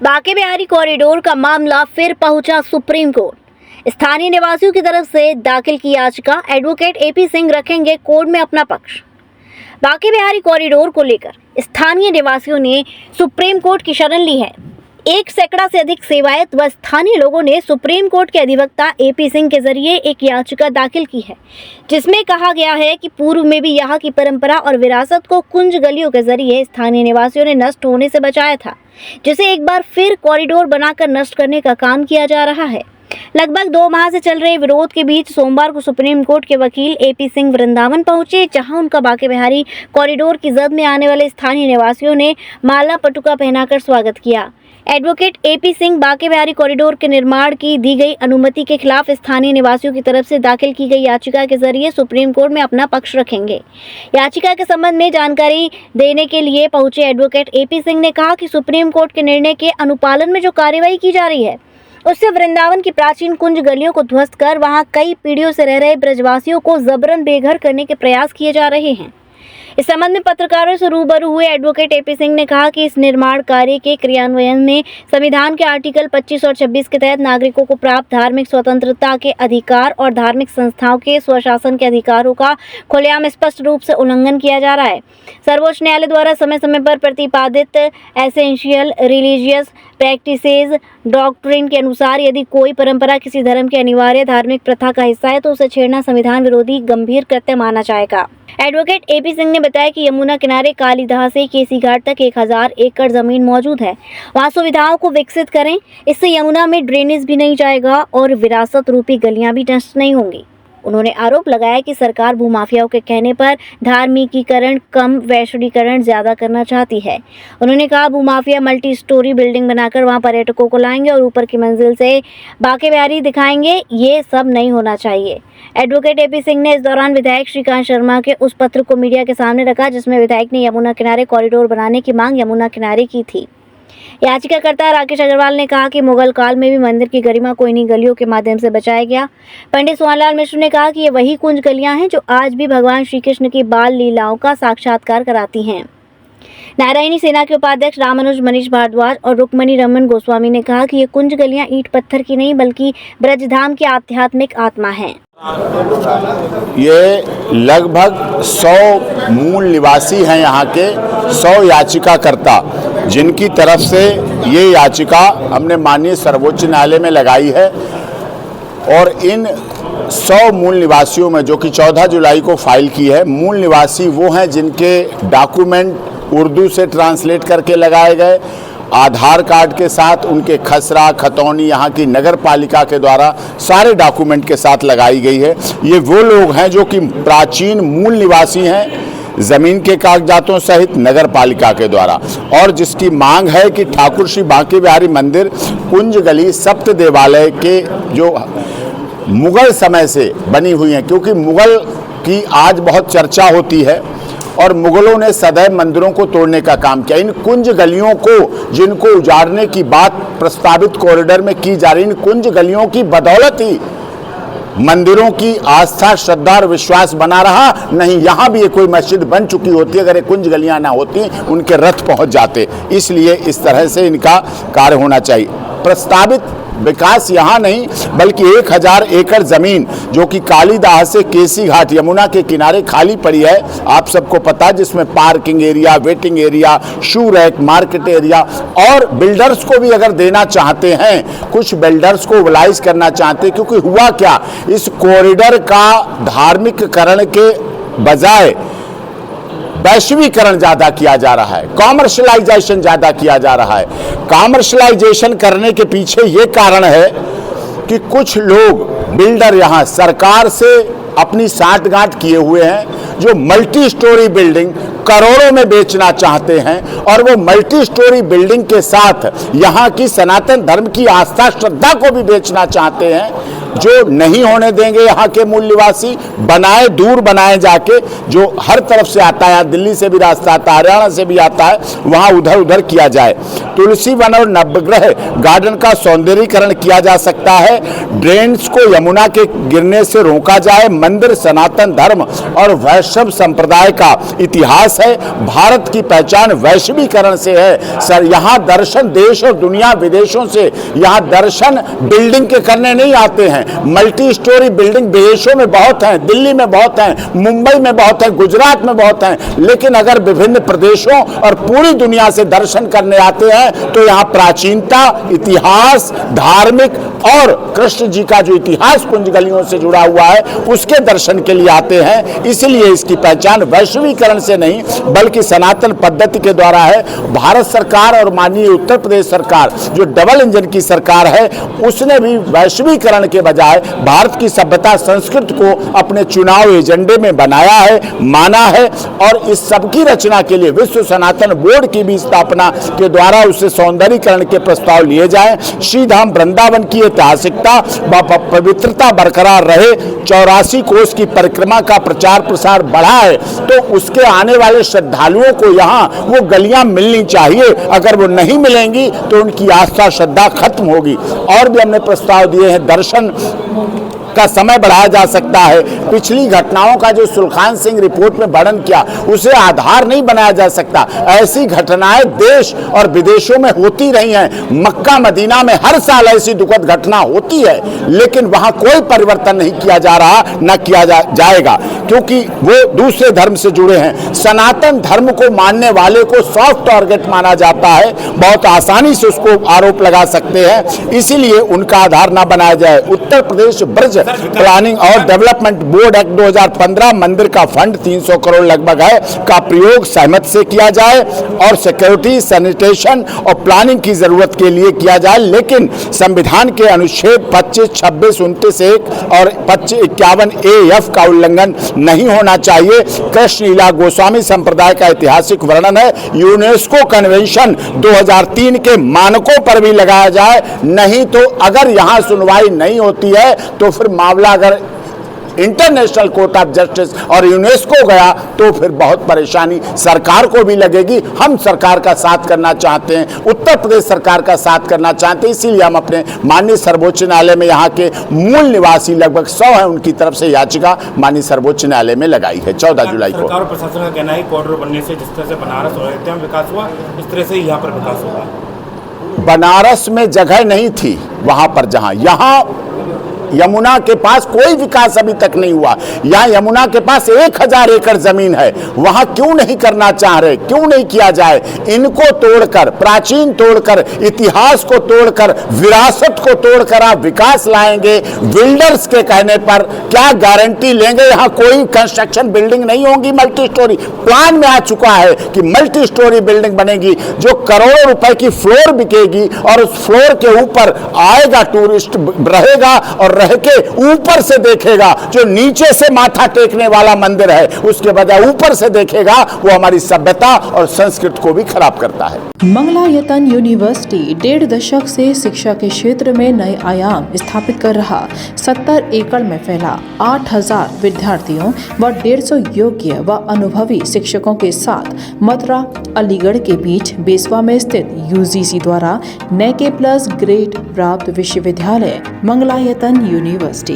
Banke Bihari corridor का मामला फिर पहुंचा सुप्रीम कोर्ट। स्थानीय निवासियों की तरफ से दाखिल की याचिका, एडवोकेट एपी सिंह रखेंगे कोर्ट में अपना पक्ष। बांके बिहारी कॉरिडोर को लेकर स्थानीय निवासियों ने सुप्रीम कोर्ट की शरण ली है। 1 सैकड़ा से अधिक सेवायत व स्थानीय लोगों ने सुप्रीम कोर्ट के अधिवक्ता एपी सिंह के जरिए एक याचिका दाखिल की है, जिसमें कहा गया है कि पूर्व में भी यहाँ की परंपरा और विरासत को कुंज गलियों के जरिए स्थानीय निवासियों ने नष्ट होने से बचाया था, जिसे एक बार फिर कॉरिडोर बनाकर नष्ट करने का काम किया जा रहा है। लगभग 2 माह से चल रहे विरोध के बीच सोमवार को सुप्रीम कोर्ट के वकील एपी सिंह वृंदावन पहुंचे, जहां उनका बांके बिहारी कॉरिडोर की जद में आने वाले स्थानीय निवासियों ने माला पटुका पहनाकर स्वागत किया। Advocate AP Singh Banke Bihari corridor के निर्माण की दी गई अनुमति के खिलाफ स्थानीय निवासियों की तरफ से दाखिल की गई याचिका के जरिए सुप्रीम कोर्ट में अपना पक्ष रखेंगे। याचिका के संबंध में जानकारी देने के लिए पहुंचे एडवोकेट एपी सिंह ने कहा कि सुप्रीम कोर्ट के निर्णय के अनुपालन में जो कार्रवाई की जा रही है, उससे वृंदावन की प्राचीन कुंज गलियों को ध्वस्त कर वहां कई पीढ़ियों से रह रहे ब्रजवासियों को जबरन बेघर करने के प्रयास किए जा रहे हैं। इस संबंध में पत्रकारों से रूबरू हुए एडवोकेट एपी सिंह ने कहा कि इस निर्माण कार्य के क्रियान्वयन में संविधान के आर्टिकल 25 और 26 के तहत नागरिकों को प्राप्त धार्मिक स्वतंत्रता के अधिकार और धार्मिक संस्थाओं के स्वशासन के अधिकारों का खुलेआम स्पष्ट रूप से उल्लंघन किया जा रहा है। सर्वोच्च न्यायालय द्वारा समय समय पर प्रतिपादित एसेंशियल रिलीजियस प्रैक्टिसेज डॉक्ट्रिन के अनुसार यदि कोई परंपरा किसी धर्म की अनिवार्य धार्मिक प्रथा का हिस्सा है तो उसे छेड़ना संविधान विरोधी गंभीर कृत्य माना जाएगा। एडवोकेट एपी सिंह ने बताया कि यमुना किनारे कालीदह से केसी घाट तक 1000 एकड़ जमीन मौजूद है। वहां सुविधाओं को विकसित करें, इससे यमुना में ड्रेनेज भी नहीं जाएगा और विरासत रूपी गलियां भी नष्ट नहीं होंगी। उन्होंने आरोप लगाया कि सरकार भूमाफियाओं के कहने पर धार्मिकीकरण कम वैश्वीकरण ज्यादा करना चाहती है। उन्होंने कहा भूमाफिया मल्टी स्टोरी बिल्डिंग बनाकर वहां पर्यटकों को लाएंगे और ऊपर की मंजिल से बांके बिहारी दिखाएंगे। ये सब नहीं होना चाहिए। एडवोकेट एपी सिंह ने इस दौरान विधायक श्रीकांत शर्मा के उस पत्र को मीडिया के सामने रखा जिसमें विधायक ने यमुना किनारे कॉरिडोर बनाने की मांग यमुना किनारे की थी। याचिकाकर्ता राकेश अग्रवाल ने कहा कि मुगल काल में भी मंदिर की गरिमा को इन्हीं गलियों के माध्यम से बचाया गया। पंडित सोहनलाल मिश्र ने कहा कि ये वही कुंज गलियां हैं जो आज भी भगवान श्री कृष्ण की बाल लीलाओं का साक्षात्कार कराती हैं। नारायणी सेना के उपाध्यक्ष रामानुज मनीष भारद्वाज और रुक्मणी रमन गोस्वामी ने कहा कि ये कुंज गलियां ईंट पत्थर की नहीं बल्कि ब्रजधाम की आध्यात्मिक आत्मा हैं। ये लगभग 100 मूल निवासी हैं यहाँ के, 100 याचिकाकर्ता, जिनकी तरफ से ये याचिका हमने माननीय सर्वोच्च न्यायालय में लगाई है। और इन 100 मूल निवासियों में जो कि 14 जुलाई को फाइल की है, मूल निवासी वो हैं जिनके डॉक्यूमेंट उर्दू से ट्रांसलेट करके लगाए गए, आधार कार्ड के साथ उनके खसरा खतौनी यहाँ की नगर पालिका के द्वारा सारे डॉक्यूमेंट के साथ लगाई गई है। ये वो लोग हैं जो कि प्राचीन मूल निवासी हैं ज़मीन के कागजातों सहित नगर पालिका के द्वारा, और जिसकी मांग है कि ठाकुर श्री बांके बिहारी मंदिर कुंज गली सप्त देवालय के जो मुगल समय से बनी हुई हैं, क्योंकि मुगल की आज बहुत चर्चा होती है और मुगलों ने सदैव मंदिरों को तोड़ने का काम किया। इन कुंज गलियों को जिनको उजाड़ने की बात प्रस्तावित कॉरिडोर में की जा रही, इन कुंज गलियों की बदौलत ही मंदिरों की आस्था श्रद्धा और विश्वास बना रहा। नहीं, यहाँ भी ये कोई मस्जिद बन चुकी होती, अगर ये कुंज गलियाँ ना होती उनके रथ पहुँच जाते। इसलिए इस तरह से इनका कार्य होना चाहिए। प्रस्तावित विकास यहाँ नहीं बल्कि 1000 एकड़ जमीन जो कि कालीदाह से केसी घाट यमुना के किनारे खाली पड़ी है, आप सबको पता है, जिसमें parking area, waiting area, shoe rack, market area, और बिल्डर्स को भी अगर देना चाहते हैं, कुछ बिल्डर्स को मोबिलाइज करना चाहते हैं। क्योंकि हुआ क्या, इस कॉरिडोर का धार्मिककरण के बजाय वैश्वीकरण ज्यादा किया जा रहा है, कॉमर्शलाइजेशन ज्यादा किया जा रहा है। कॉमर्शलाइजेशन करने के पीछे ये कारण है कि कुछ लोग बिल्डर यहाँ सरकार से अपनी साठगांठ किए हुए हैं, जो मल्टी स्टोरी बिल्डिंग करोड़ों में बेचना चाहते हैं, और वो मल्टी स्टोरी बिल्डिंग के साथ यहाँ की सनातन धर्म की आस्था श्रद्धा को भी बेचना चाहते हैं, जो नहीं होने देंगे। यहाँ के मूल निवासी बनाए, दूर बनाए जाके, जो हर तरफ से आता है, दिल्ली से भी रास्ता आता है, हरियाणा से भी आता है, वहाँ उधर उधर किया जाए। तुलसी वन और नवग्रह गार्डन का सौंदर्यीकरण किया जा सकता है, ड्रेन्स को यमुना के गिरने से रोका जाए, मंदिर सनातन धर्म और वैष्णव संप्रदाय का इतिहास इतिहास है। भारत की पहचान वैश्वीकरण से है सर। यहाँ दर्शन देश और दुनिया विदेशों से यहाँ दर्शन बिल्डिंग के करने नहीं आते हैं। मल्टी स्टोरी बिल्डिंग विदेशों में बहुत हैं, दिल्ली में बहुत हैं, मुंबई में बहुत हैं, गुजरात में बहुत हैं, लेकिन अगर विभिन्न प्रदेशों और पूरी दुनिया से दर्शन करने आते हैं तो यहाँ प्राचीनता, इतिहास, धार्मिक और कृष्ण जी का जो इतिहास कुंज गलियों से जुड़ा हुआ है उसके दर्शन के लिए आते हैं। इसलिए इसकी पहचान वैश्वीकरण से नहीं बल्कि सनातन पद्धति के द्वारा है। भारत सरकार और माननीय उत्तर प्रदेश सरकार जो डबल इंजन की सरकार है उसने भी वैश्वीकरण के बजाय भारत की सभ्यता संस्कृति को अपने चुनाव एजेंडे में बनाया है, माना है और इस सब की रचना के लिए विश्व सनातन बोर्ड की भी स्थापना के द्वारा उससे सौंदर्यीकरण के प्रस्ताव लिए जाएं। श्री धाम वृंदावन की ऐतिहासिकता व पवित्रता बरकरार रहे। 84 कोस की परिक्रमा का प्रचार प्रसार बढ़ा है तो उसके आने वाले श्रद्धालुओं को यहाँ वो गलियां मिलनी चाहिए। अगर वो नहीं मिलेंगी तो उनकी आस्था श्रद्धा खत्म होगी। और भी हमने प्रस्ताव दिए हैं, दर्शन का समय बढ़ाया जा सकता है। पिछली घटनाओं का जो सुलखान सिंह रिपोर्ट में वर्णन किया उसे आधार नहीं बनाया जा सकता। ऐसी घटनाएं देश और विदेशों में होती रही हैं। मक्का मदीना में हर साल ऐसी दुखद घटना होती है लेकिन वहां कोई परिवर्तन नहीं किया जा रहा, न किया जाएगा क्योंकि वो दूसरे धर्म से जुड़े हैं। सनातन धर्म को मानने वाले को सॉफ्ट टारगेट माना जाता है, बहुत आसानी से उसको आरोप लगा सकते हैं, इसीलिए उनका आधार न बनाया जाए। उत्तर प्रदेश ब्रज प्लानिंग और डेवलपमेंट बोर्ड एक्ट 2015 मंदिर का फंड 300 करोड़ लगभग है का प्रयोग सहमत से किया जाए और सिक्योरिटी, सैनिटेशन और प्लानिंग की जरूरत के लिए किया जाए, लेकिन संविधान के अनुच्छेद 25, 26, 29, 1 और 25, 51 AF का उल्लंघन नहीं होना चाहिए। कृष्ण लीला गोस्वामी संप्रदाय का ऐतिहासिक वर्णन है। यूनेस्को कन्वेंशन 2003 के मानकों पर भी लगाया जाए, नहीं तो अगर यहाँ सुनवाई नहीं होती है तो फिर मामला अगर इंटरनेशनल कोर्ट ऑफ जस्टिस और यूनेस्को गया तो फिर बहुत परेशानी सरकार को भी लगेगी। हम सरकार का साथ करना चाहते हैं, उत्तर प्रदेश सरकार का साथ करना चाहते हैं, इसीलिए हम अपने माननीय सर्वोच्च न्यायालय में यहाँ के मूल निवासी लगभग 100 हैं, उनकी तरफ से याचिका माननीय सर्वोच्च न्यायालय में लगाई है 14 जुलाई को। सरकार और प्रशासन का कहना है कॉरिडोर बनने से जिस तरह से बनारस और अयोध्या में विकास हुआ इस तरह से यहाँ पर विकास होगा। बनारस में जगह नहीं थी वहां पर, जहां यहाँ यमुना के पास कोई विकास अभी तक नहीं हुआ। यहाँ यमुना के पास 1000 एकड़ जमीन है, वहां क्यों नहीं करना चाह रहे, क्यों नहीं किया जाए? इनको तोड़कर, प्राचीन तोड़कर, इतिहास को तोड़कर, विरासत को तोड़कर आप विकास लाएंगे। बिल्डर्स के कहने पर क्या गारंटी लेंगे? यहाँ कोई कंस्ट्रक्शन बिल्डिंग नहीं होगी मल्टी स्टोरी। प्लान में आ चुका है कि मल्टी स्टोरी बिल्डिंग बनेगी जो करोड़ों रुपए की फ्लोर बिकेगी और उस फ्लोर के ऊपर आएगा टूरिस्ट, रहेगा और रह के ऊपर से देखेगा। जो नीचे से माथा टेकने वाला मंदिर है उसके बजाय ऊपर से देखेगा, वो हमारी सभ्यता और संस्कृति को भी खराब करता है। मंगलायतन यूनिवर्सिटी 1.5 दशक से शिक्षा के क्षेत्र में नए आयाम स्थापित कर रहा। 70 एकड़ में फैला 8000 विद्यार्थियों व 150 योग्य व अनुभवी शिक्षकों के साथ मथुरा अलीगढ़ के बीच बेसवा में स्थित UGC द्वारा NAAC+ ग्रेड प्राप्त विश्वविद्यालय मंगलायतन यूनिवर्सिटी।